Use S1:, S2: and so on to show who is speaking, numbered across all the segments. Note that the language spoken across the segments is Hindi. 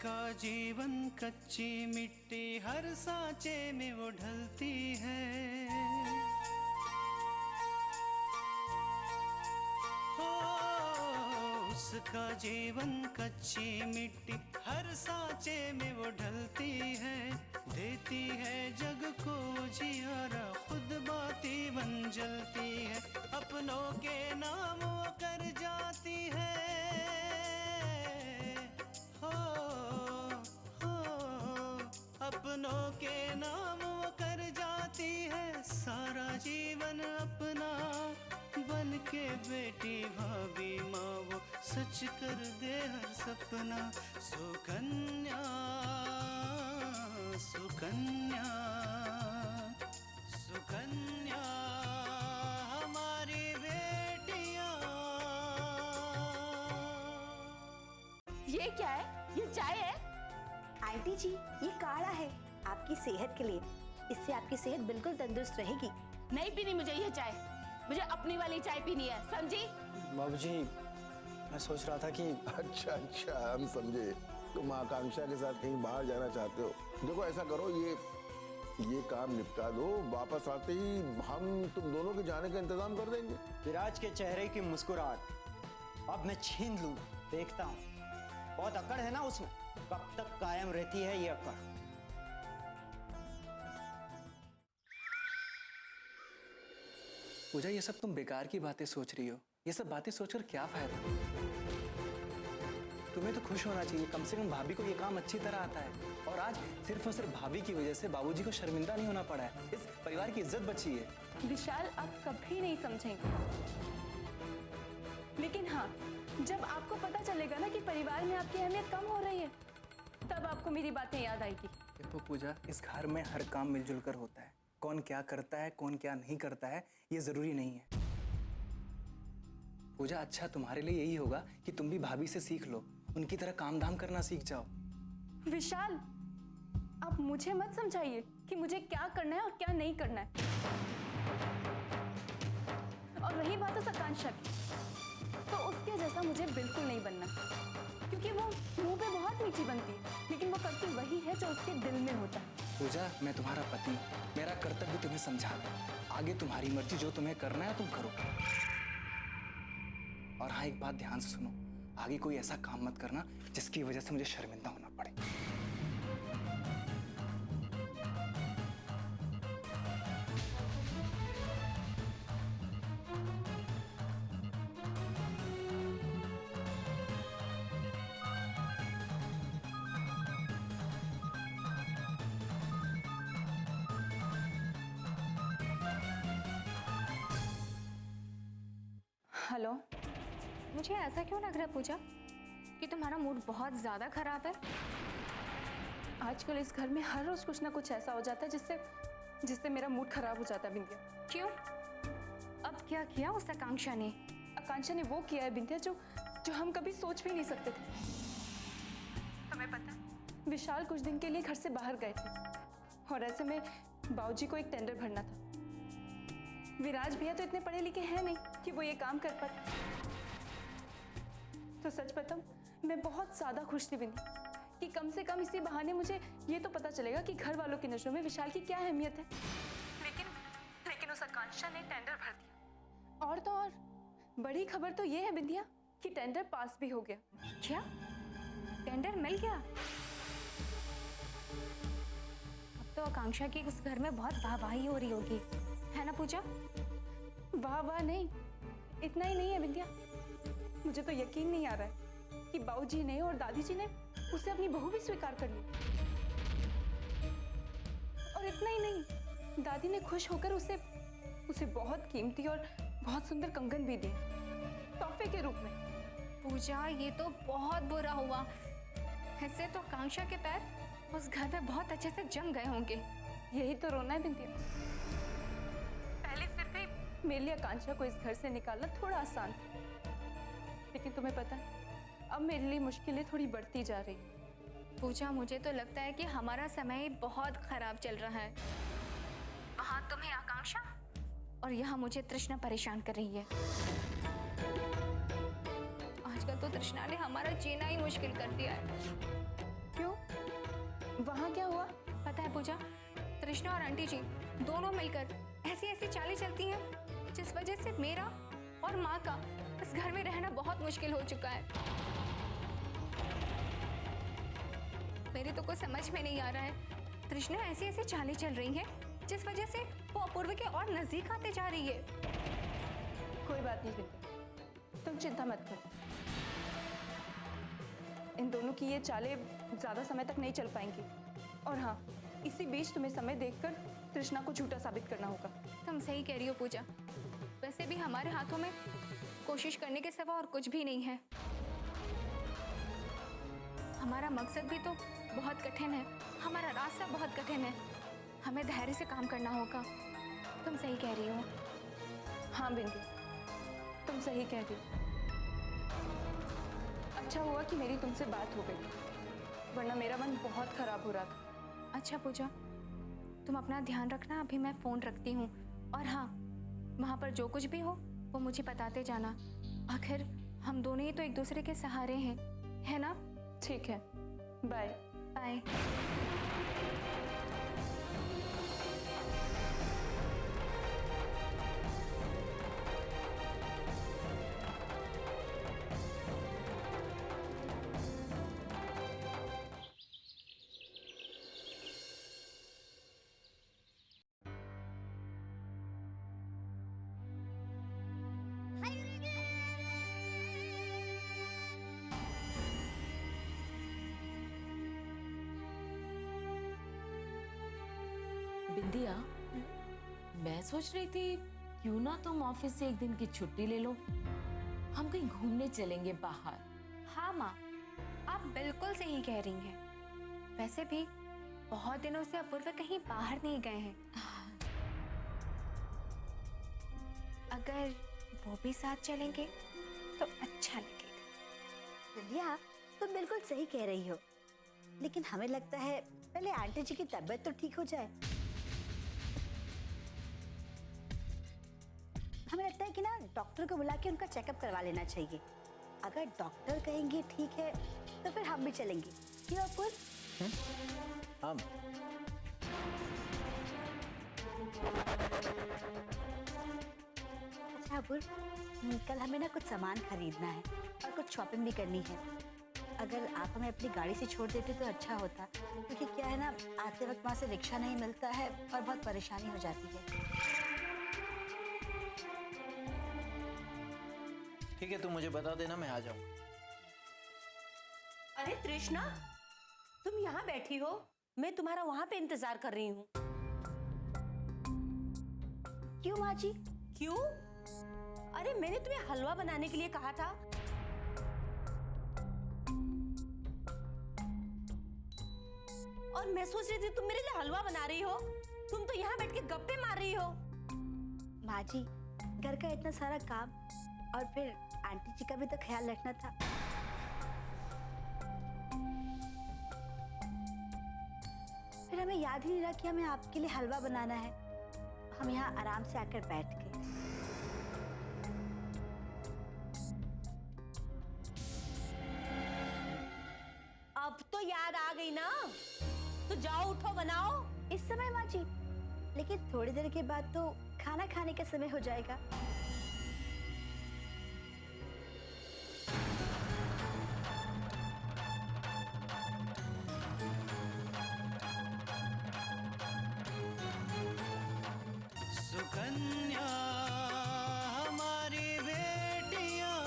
S1: उसका जीवन कच्ची मिट्टी हर सांचे में वो ढलती है। उसका जीवन कच्ची मिट्टी हर सांचे में वो ढलती है, देती है जग को जियारा, खुद बाती बन जलती है, अपनों के नाम वो कर जाती है। हो अपनों के नाम वो कर जाती है, सारा जीवन अपना बन के बेटी भाभी माँ वो सच कर दे हर सपना। सुकन्या सुकन्या सुकन्या हमारी बेटियाँ।
S2: ये क्या है? ये चाय है?
S3: आंटी जी, ये काढ़ा है आपकी सेहत के लिए, इससे आपकी सेहत बिल्कुल तंदुरुस्त रहेगी।
S2: नहीं पीनी मुझे ये चाय, मुझे अपनी वाली चाय पीनी है, समझी?
S4: बाबूजी, मैं सोच रहा था कि
S5: अच्छा हम समझे, तुम आकांक्षा के साथ कहीं बाहर जाना चाहते हो। देखो ऐसा करो, ये काम निपटा दो, वापस आते ही हम तुम दोनों के जाने का इंतजाम कर देंगे।
S4: विराज के चेहरे की मुस्कुराहट अब मैं छीन लूं, देखता हूँ। बहुत अकड़ है ना उसमें, कब तक कायम रहती है ये अकड़।
S6: पूजा, ये सब तुम बेकार की बातें सोच रही हो। ये सब बातें सोचकर क्या फायदा? तुम्हें तो खुश होना चाहिए, कम से कम भाभी को ये काम अच्छी तरह आता है। और आज सिर्फ और सिर्फ भाभी की वजह से बाबूजी को शर्मिंदा नहीं होना पड़ा है, इस परिवार की इज्जत बची है।
S7: विशाल, आप कभी नहीं समझेंगे, लेकिन हाँ, जब आपको पता चलेगा ना कि परिवार में आपकी अहमियत कम हो रही है, तब आपको मेरी बातें याद आएगी।
S6: देखो पूजा, इस घर में हर काम मिलजुल कर होता है। कौन क्या करता है, कौन क्या नहीं करता है, ये जरूरी नहीं है। पूजा, अच्छा तुम्हारे लिए यही होगा कि तुम भी भाभी से सीख लो, उनकी तरह काम धाम करना सीख जाओ।
S7: विशाल, आप मुझे मत समझाइए कि मुझे क्या करना है और क्या नहीं करना है। और रही बात उस आकांक्षा की, तो उसके जैसा मुझे बिल्कुल नहीं बनना, क्योंकि वो मुंह पे बहुत मीठी बनती है, लेकिन वो करती वही है जो उसके दिल में होता है।
S6: पूजा, मैं तुम्हारा पति, मेरा कर्तव्य तुम्हें समझाना। आगे तुम्हारी मर्जी, जो तुम्हें करना है तुम करो। और हाँ, एक बात ध्यान से सुनो, आगे कोई ऐसा काम मत करना जिसकी वजह से मुझे शर्मिंदा होना पड़े।
S7: हेलो।
S8: मुझे ऐसा क्यों लग रहा है पूजा कि तुम्हारा मूड बहुत ज्यादा खराब है?
S7: आजकल इस घर में हर रोज कुछ ना कुछ ऐसा हो जाता है जिससे मेरा मूड खराब हो जाता है बिंदिया।
S8: क्यों? अब क्या किया उस आकांक्षा ने?
S7: आकांक्षा ने वो किया है बिंदिया जो हम कभी सोच भी नहीं सकते थे। तुम्हें पता, विशाल कुछ दिन के लिए घर से बाहर गए थे और ऐसे में बाबूजी को एक टेंडर भरना था। विराज भैया तो इतने पढ़े लिखे हैं नहीं कि वो ये काम कर पाते। तो सच बताऊं, मैं बहुत ज्यादा खुश थी बिंदी कि कम से कम इसी बहाने मुझे ये तो पता चलेगा कि घर वालों की नजरों में विशाल की क्या अहमियत है। लेकिन उस आकांक्षा ने टेंडर भर दिया। और तो और बड़ी खबर तो ये है बिंदिया कि टेंडर पास भी हो गया।
S8: क्या? टेंडर मिल गया? अब तो आकांक्षा की उस घर में बहुत वाहवाही हो रही होगी, है ना पूजा?
S7: वाह नहीं, इतना ही नहीं है बिंदिया, मुझे तो यकीन नहीं आ रहा है कि बाबूजी ने और दादी जी ने उसे अपनी बहू भी स्वीकार कर ली। और इतना ही नहीं, दादी ने खुश होकर उसे बहुत कीमती और बहुत सुंदर कंगन भी दिए तोहफे के रूप में।
S8: पूजा, ये तो बहुत बुरा हुआ। ऐसे तो आकांक्षा के पैर उस घर में बहुत अच्छे से जम गए होंगे।
S7: यही तो रोना है बिंदिया। पहले फिर भी मेरे लिए आकांक्षा को इस घर से निकालना थोड़ा आसान था, लेकिन तुम्हें पता है, अब मेरे लिए मुश्किलें थोड़ी बढ़ती जा रही हैं।
S8: पूजा, मुझे तो लगता है कि हमारा समय बहुत खराब चल रहा है। वहाँ तुम्हें आकांक्षा और यहाँ मुझे तृष्णा परेशान कर रही है। आजकल तो तृष्णा ने हमारा जीना ही मुश्किल कर दिया है।
S7: वहाँ क्या हुआ?
S8: पता है पूजा, तृष्णा और आंटी जी दोनों मिलकर ऐसी ऐसी चालें चलती हैं जिस वजह से मेरा और माँ का इस घर में रहना बहुत मुश्किल हो चुका है। मेरे तो कुछ समझ में नहीं आ रहा है। तृष्णा ऐसी ऐसी चालें चल रही हैं जिस वजह से वो अपूर्व के और नजदीक आते जा रही है।
S7: कोई बात नहीं बिल्कुल, तुम चिंता मत करो। इन दोनों की ये चालें ज्यादा समय तक नहीं चल पाएंगी। और हाँ, इसी बीच तुम्हें समय देखकर तृष्णा को झूठा साबित करना होगा।
S8: तुम सही कह रही हो पूजा। वैसे भी हमारे हाथों में कोशिश करने के सिवा और कुछ भी नहीं है। हमारा मकसद भी तो बहुत कठिन है, हमारा रास्ता बहुत कठिन है। हमें धैर्य से काम करना होगा। तुम सही कह रही हो।
S7: हाँ बिंदी, तुम सही कह रही हो। अच्छा हुआ कि मेरी तुमसे बात हो गई, वरना मेरा मन बहुत खराब हो रहा था।
S8: अच्छा पूजा, तुम अपना ध्यान रखना। अभी मैं फ़ोन रखती हूँ। और हाँ, वहाँ पर जो कुछ भी हो वो मुझे बताते जाना। आखिर हम दोनों ही तो एक दूसरे के सहारे हैं, है ना?
S7: ठीक है, बाय।
S8: बाय।
S2: बिंदिया, मैं सोच रही थी क्यों ना तुम ऑफिस से एक दिन की छुट्टी ले लो, हम कहीं घूमने चलेंगे बाहर।
S8: हाँ माँ, आप बिल्कुल सही कह रही हैं। वैसे भी बहुत दिनों से अपूर्व कहीं बाहर नहीं गए हैं। अगर वो भी साथ चलेंगे तो अच्छा लगेगा।
S3: बिंदिया, तुम बिल्कुल सही कह रही हो, लेकिन हमें लगता है पहले आंटी जी की तबीयत तो ठीक हो जाए। हमें लगता है कि ना डॉक्टर को बुला के उनका चेकअप करवा लेना चाहिए। अगर डॉक्टर कहेंगे ठीक है तो फिर हम भी चलेंगे। क्यों अपूर्व?
S6: हम
S3: अच्छा अपूर्व, कल हमें ना कुछ सामान खरीदना है और कुछ शॉपिंग भी करनी है। अगर आप हमें अपनी गाड़ी से छोड़ देते तो अच्छा होता, क्योंकि क्या है ना, आते वक्त वहाँ से रिक्शा नहीं मिलता है और बहुत परेशानी हो जाती है।
S6: ठीक है, तुम मुझे बता देना, मैं आ जाऊंगा।
S9: अरे तृष्णा, तुम यहाँ बैठी हो, मैं तुम्हारा वहां पे इंतजार कर रही हूँ।
S3: क्यों माँ जी?
S9: क्यों? अरे मैंने तुम्हें हलवा बनाने के लिए कहा था। और मैं सोच रही थी तुम मेरे लिए हलवा बना रही हो, तुम तो यहाँ बैठ के गप्पे मार रही हो।
S3: माँ जी, घर का इतना सारा काम और फिर आंटी जी का भी तो ख्याल रखना था। फिर हमें याद ही नहीं रहा कि हमें आपके लिए हलवा बनाना है। हम यहाँ आराम से आकर बैठ गए।
S9: अब तो याद आ गई ना, तो जाओ उठो बनाओ।
S3: इस समय माँ जी? लेकिन थोड़ी देर के बाद तो खाना खाने का समय हो जाएगा।
S1: सुकन्या हमारी बेटियां,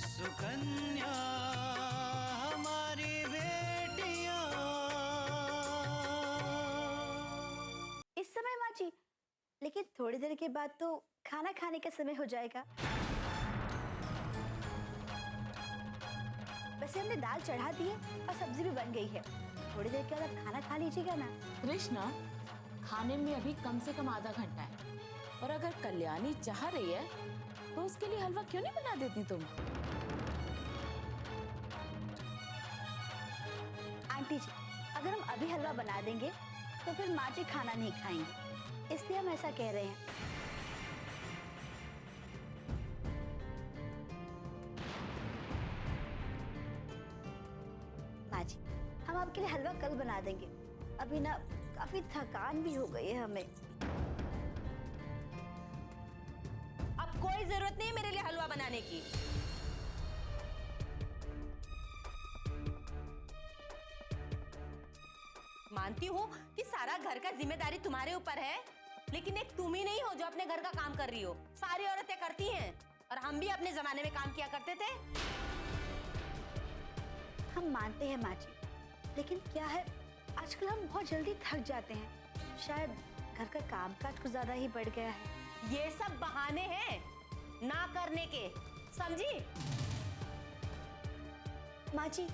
S1: सुकन्या हमारी बेटियां।
S3: इस समय माँ जी? लेकिन थोड़ी देर के बाद तो खाना खाने का समय हो जाएगा। वैसे हमने दाल चढ़ा दी है और सब्जी भी बन गई है। थोड़ी देर के बाद आप खाना खा लीजिएगा ना।
S2: कृष्णा, खाने में अभी कम से कम आधा घंटा है, और अगर कल्याणी चाह रही है तो उसके लिए हलवा क्यों नहीं बना देती तुम?
S3: आंटी जी, अगर हम अभी हलवा बना देंगे तो फिर माँ जी खाना नहीं खाएंगे, इसलिए हम ऐसा कह रहे हैं। माँ जी, हम आपके लिए हलवा कल बना देंगे। अभी ना काफी थकान भी हो गई है हमें।
S9: अब कोई जरूरत नहीं है मेरे लिए हलवा बनाने की। मानती हूँ कि सारा घर का जिम्मेदारी तुम्हारे ऊपर है, लेकिन एक तुम ही नहीं हो जो अपने घर का काम कर रही हो। सारी औरतें करती हैं, और हम भी अपने जमाने में काम किया करते थे।
S3: हम मानते हैं माँ जी, लेकिन क्या है आजकल हम बहुत जल्दी थक जाते हैं। शायद घर का कामकाज कुछ ज्यादा ही बढ़ गया है।
S9: ये सब बहाने हैं ना करने के, समझी?
S3: माँ जी,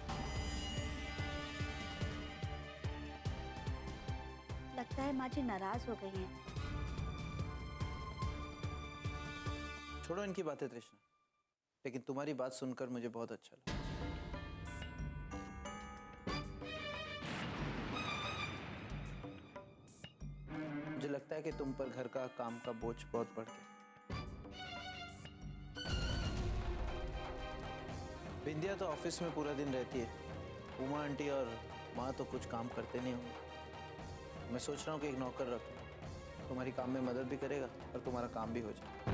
S3: लगता है माँ जी नाराज हो गई हैं।
S6: छोड़ो इनकी बातें तृष्णा, लेकिन तुम्हारी बात सुनकर मुझे बहुत अच्छा लगा। मुझे लगता है कि तुम पर घर का काम का बोझ बहुत बढ़ गया। बिंदिया तो ऑफिस में पूरा दिन रहती है, उमा आंटी और माँ तो कुछ काम करते नहीं होंगे। मैं सोच रहा हूँ कि एक नौकर रख लूं, तुम्हारी काम में मदद भी करेगा और तुम्हारा काम भी हो जाएगा।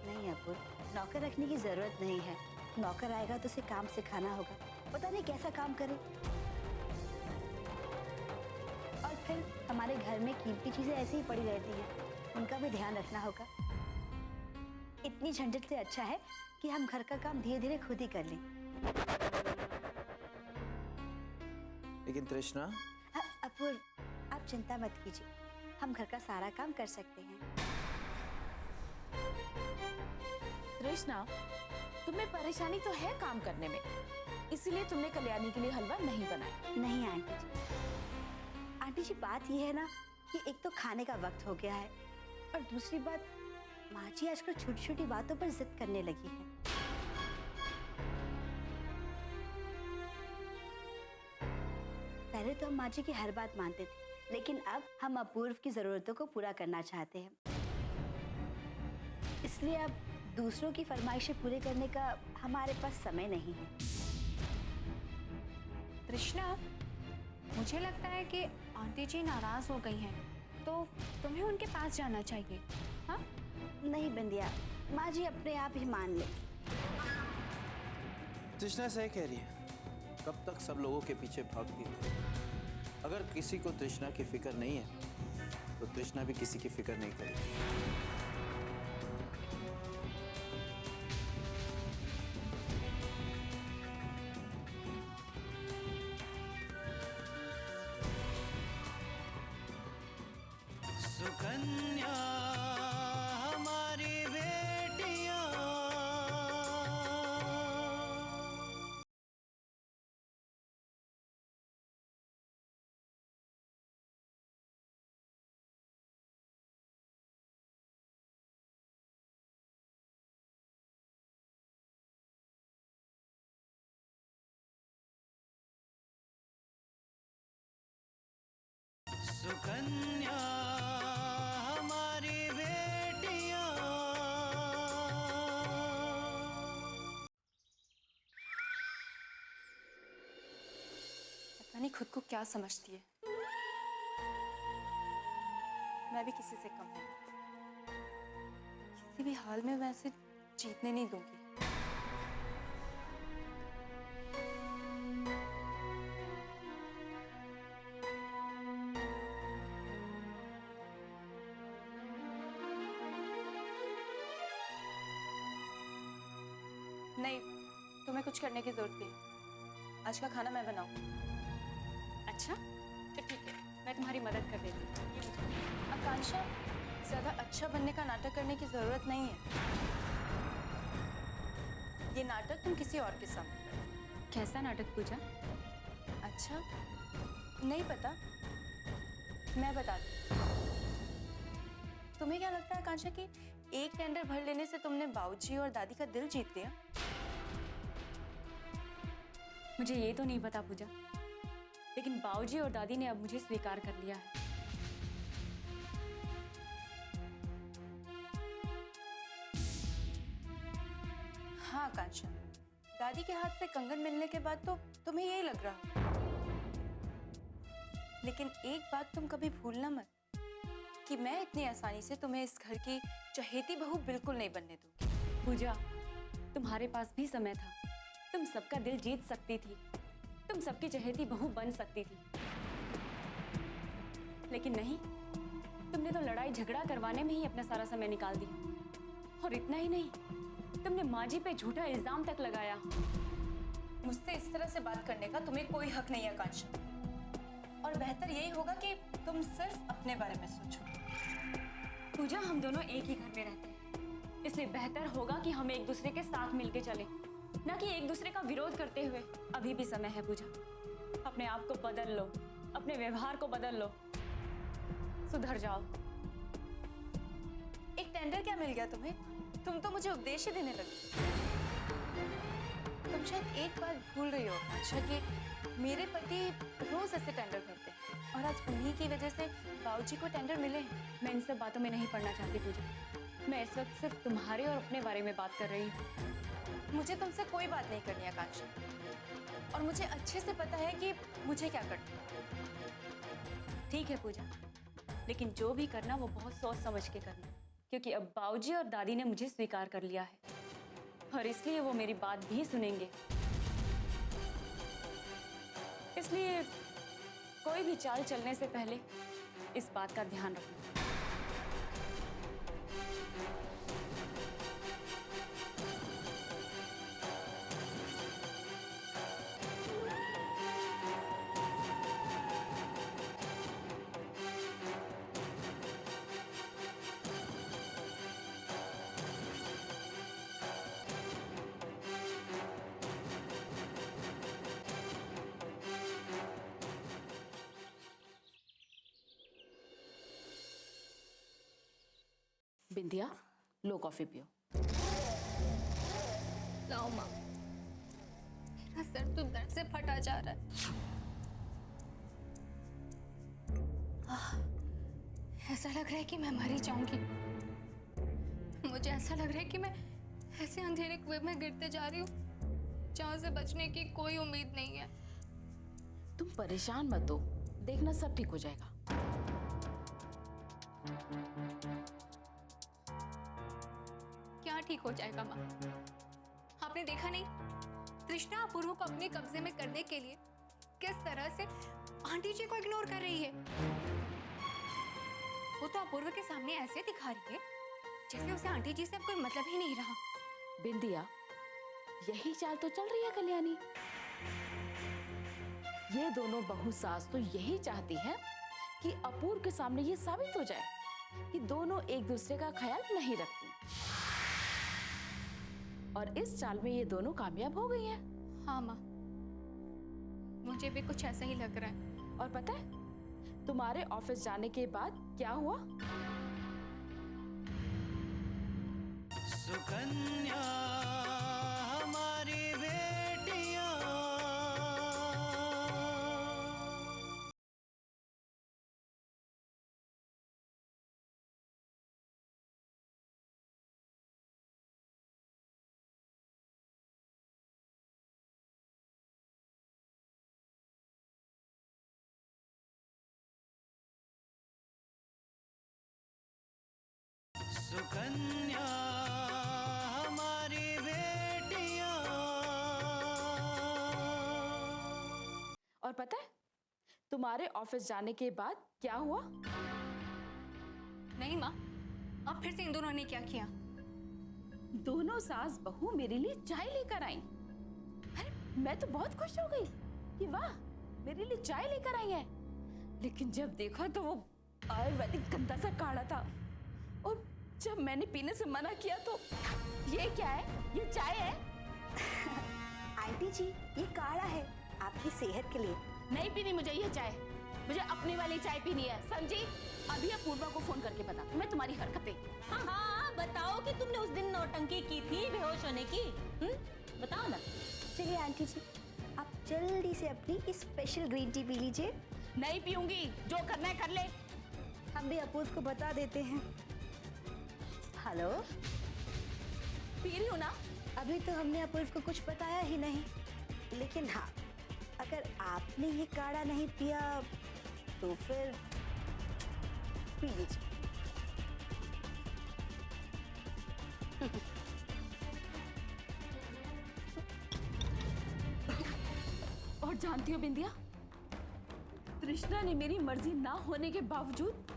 S3: नहीं अपुर, नौकर रखने की जरूरत नहीं है। नौकर आएगा तो उसे काम सिखाना होगा, पता नहीं कैसा काम करे। और फिर हमारे घर में कीमती चीजें ऐसे ही पड़ी रहती हैं, उनका भी ध्यान रखना होगा। इतनी झंझट से अच्छा है कि हम घर का काम धीरे धीरे खुद ही कर लें।
S6: लेकिन तृष्णा,
S3: अपुर, आप चिंता मत कीजिए, हम घर का सारा काम कर सकते हैं।
S2: तृष्णा, तुम्हें परेशानी तो है काम करने में, इसीलिए तुमने कल्याणी के लिए हलवा नहीं बनाया।
S3: नहीं आंटी जी, आंटी जी बात यह है ना कि एक तो खाने का वक्त हो गया है, और दूसरी बात माँ जी आजकल छोटी छोटी बातों पर जिद करने लगी है। पहले तो हम माँ जी की हर बात मानते थे, लेकिन अब हम अपूर्व की जरूरतों को पूरा करना चाहते हैं। इसलिए अब दूसरों की फरमाइशें पूरे करने का हमारे पास समय नहीं है।
S8: तृष्णा, मुझे लगता है कि आंटी जी नाराज हो गई हैं, तो तुम्हें उनके पास जाना चाहिए। हाँ?
S3: नहीं बिंदिया, माँ जी अपने आप ही मान ले।
S6: तृष्णा सही कह रही है, कब तक सब लोगों के पीछे भागती है। अगर किसी को तृष्णा की फिक्र नहीं है तो तृष्णा भी किसी की फिक्र नहीं करेगी।
S1: सुकन्या हमारी बेटियां, सुकन्या हमारी बेटियां।
S7: पता नहीं खुद को क्या समझती है। मैं भी किसी से कम नहीं, किसी भी हाल में मैं उसे जीतने नहीं दूंगी। नहीं, तुम्हें कुछ करने की जरूरत नहीं। आज का खाना मैं बनाऊं। अच्छा, तो ठीक है, मैं तुम्हारी मदद कर देती हूँ। आकांक्षा, ज़्यादा अच्छा बनने का नाटक करने की ज़रूरत नहीं है। ये नाटक तुम किसी और के सामने करो।
S8: कैसा नाटक पूजा?
S7: अच्छा, नहीं पता, मैं बताती हूँ। तुम्हें क्या लगता है कांक्षा कि एक टेंडर भर लेने से तुमने बाबूजी और दादी का दिल जीत लिया? मुझे ये तो नहीं पता पूजा, लेकिन बाबूजी और दादी ने अब मुझे स्वीकार कर लिया है। हाँ कांक्षा, दादी के हाथ से कंगन मिलने के बाद तो तुम्हें यही लग रहा, लेकिन एक बात तुम कभी भूलना मत कि मैं इतनी आसानी से तुम्हें इस घर की चहेती बहू बिल्कुल नहीं बनने दूंगी। पूजा, तुम्हारे पास भी समय था, तुम सबका दिल जीत सकती थी, तुम सबकी चहेती बहू बन सकती थी, लेकिन नहीं, तुमने तो लड़ाई झगड़ा करवाने में ही अपना सारा समय निकाल दिया। और इतना ही नहीं, तुमने माँ जी पे झूठा इल्जाम तक लगाया। मुझसे इस तरह से बात करने का तुम्हें कोई हक नहीं है कांक्षा, और बेहतर यही होगा कि तुम सिर्फ अपने बारे में सोचो। पूजा, हम दोनों एक ही घर में रहते हैं, इसलिए बेहतर होगा कि हम एक दूसरे के साथ मिलके चलें, ना कि एक दूसरे का विरोध करते हुए। अभी भी समय है पूजा, अपने आप को बदल लो, अपने व्यवहार को बदल लो, सुधर जाओ। एक टेंडर क्या मिल गया तुम्हें? तुम तो मुझे उपदेश ही देने लगी। तुम शायद एक बात भूल रही हो अच्छा, कि मेरे पति रोज ऐसे टेंडर भरते हैं और आज उन्हीं की वजह से बाबूजी को टेंडर मिले हैं। मैं इन सब बातों में नहीं पड़ना चाहती पूजा, मैं इस वक्त सिर्फ तुम्हारे और अपने बारे में बात कर रही हूँ। मुझे तुमसे कोई बात नहीं करनी है कांक्षा, और मुझे अच्छे से पता है कि मुझे क्या करना है। ठीक है पूजा, लेकिन जो भी करना वो बहुत सोच समझ के करना, क्योंकि अब बाबूजी और दादी ने मुझे स्वीकार कर लिया है, और इसलिए वो मेरी बात भी सुनेंगे। इसलिए कोई भी चाल चलने से पहले इस बात का ध्यान रखना।
S2: बिंदिया, लो कॉफी पियो।
S8: लाओ माँ, मेरा सर तो दर्द से फटा जा रहा है। ऐसा लग रहा है कि मैं मर ही जाऊंगी। मुझे ऐसा लग रहा है कि मैं ऐसे अंधेरे कुएं में गिरते जा रही हूँ जहाँ से बचने की कोई उम्मीद नहीं है।
S2: तुम परेशान मत हो, देखना सब ठीक हो जाएगा।
S8: क्या ठीक हो जाएगा माँ? आपने देखा नहीं, तृष्णा अपूर्व को अपने कब्जे में करने के लिए किस तरह से आंटी जी को इग्नोर कर रही है। वो तो अपूर्व के सामने ऐसे दिखा रही है जैसे उसे आंटी जी से अब कोई मतलब ही नहीं रहा।
S2: बिंदिया, यही चाल तो चल रही है कल्याणी। ये दोनों बहू सास तो यही चाहती है कि अपूर्व के सामने ये साबित हो जाए कि दोनों एक दूसरे का ख्याल नहीं रखती, और इस चाल में ये दोनों कामयाब हो गई हैं।
S8: हाँ माँ, मुझे भी कुछ ऐसा ही लग रहा है।
S2: और पता है तुम्हारे ऑफिस जाने के बाद क्या हुआ?
S1: सुकन्या हमारी बेटियां, सुकन्या हमारी बेटियां।
S2: और पता है तुम्हारे ऑफिस जाने के बाद क्या हुआ?
S8: नहीं माँ, अब फिर से इन दोनों ने क्या किया?
S2: दोनों सास बहू मेरे लिए चाय लेकर आई। अरे मैं तो बहुत खुश हो गई कि वाह, मेरे लिए चाय लेकर आई है। लेकिन जब देखा तो वो आयुर्वेदिक गंदा सा काढ़ा था, और जब मैंने पीने से मना किया तो ये क्या है? ये चाय है?
S3: आंटी जी, ये काढ़ा है आपकी सेहत के लिए।
S2: नहीं पीनी मुझे ये चाय, मुझे अपनी वाली चाय पीनी है, समझी? अभी अपूर्वा को फोन करके बता, मैं तुम्हारी हरकत
S9: नौटंकी की थी बेहोश होने की? बताओ ना।
S3: चलिए आंटी जी, आप जल्दी से अपनी स्पेशल ग्रीन टी पी लीजिए।
S2: नहीं पीऊंगी, जो करना है कर ले।
S3: हम भी अपूर्व को बता देते हैं। हेलो,
S2: पी रही हूँ ना।
S3: अभी तो हमने अपूर्व को कुछ बताया ही नहीं, लेकिन हाँ, अगर आपने ये काढ़ा नहीं पिया तो फिर पी लीजिए।
S2: और जानती हो बिंदिया, तृष्णा ने मेरी मर्जी ना होने के बावजूद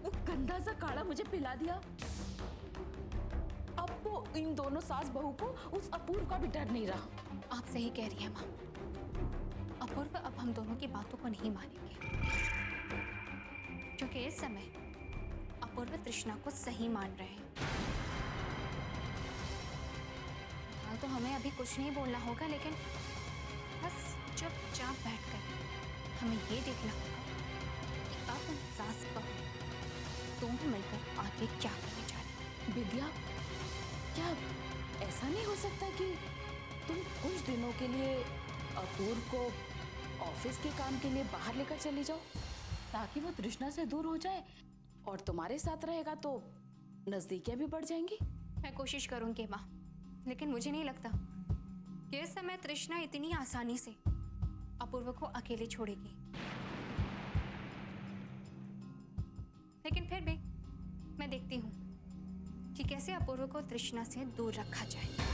S2: वो गंदा सा काढ़ा मुझे पिला दिया। अब वो इन दोनों सास बहू को उस अपूर्व का भी डर नहीं रहा।
S8: आप सही कह रही हैं माँ। अपूर्व अब हम दोनों की बातों को नहीं मानेंगे, क्योंकि इस समय अपूर्व तृष्णा को सही मान रहे हैं। फिलहाल तो हमें अभी कुछ नहीं बोलना होगा, लेकिन बस चुपचाप बैठकर हमें ये देखना होगा कि अब उन सास बहू दोनों मिलकर आगे क्या करने जा रहे हैं।
S2: विद्या, क्या ऐसा नहीं हो सकता कि तुम कुछ दिनों के लिए अपूर्व को ऑफिस के काम के लिए बाहर लेकर चली जाओ, ताकि वो तृष्णा से दूर हो जाए और तुम्हारे साथ रहेगा तो नजदीकियां भी बढ़ जाएंगी।
S8: मैं कोशिश करूंगी माँ, लेकिन मुझे नहीं लगता कि इस समय तृष्णा इतनी आसानी से अपूर्व को अकेले छोड़ेगी। लेकिन फिर भी मैं देखती हूँ कि कैसे अपूर्व को तृष्णा से दूर रखा जाए।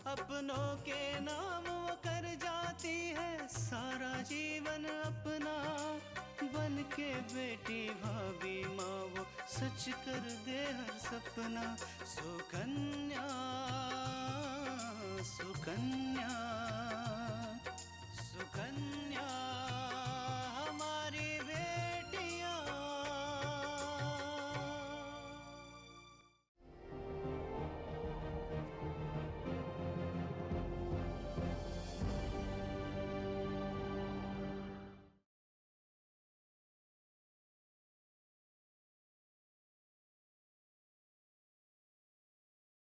S1: अपनों के नाम वो कर जाती है सारा जीवन अपना, बन के बेटी भाभी माँ वो सच कर दे हर सपना। सुकन्या सुकन्या सुकन्या।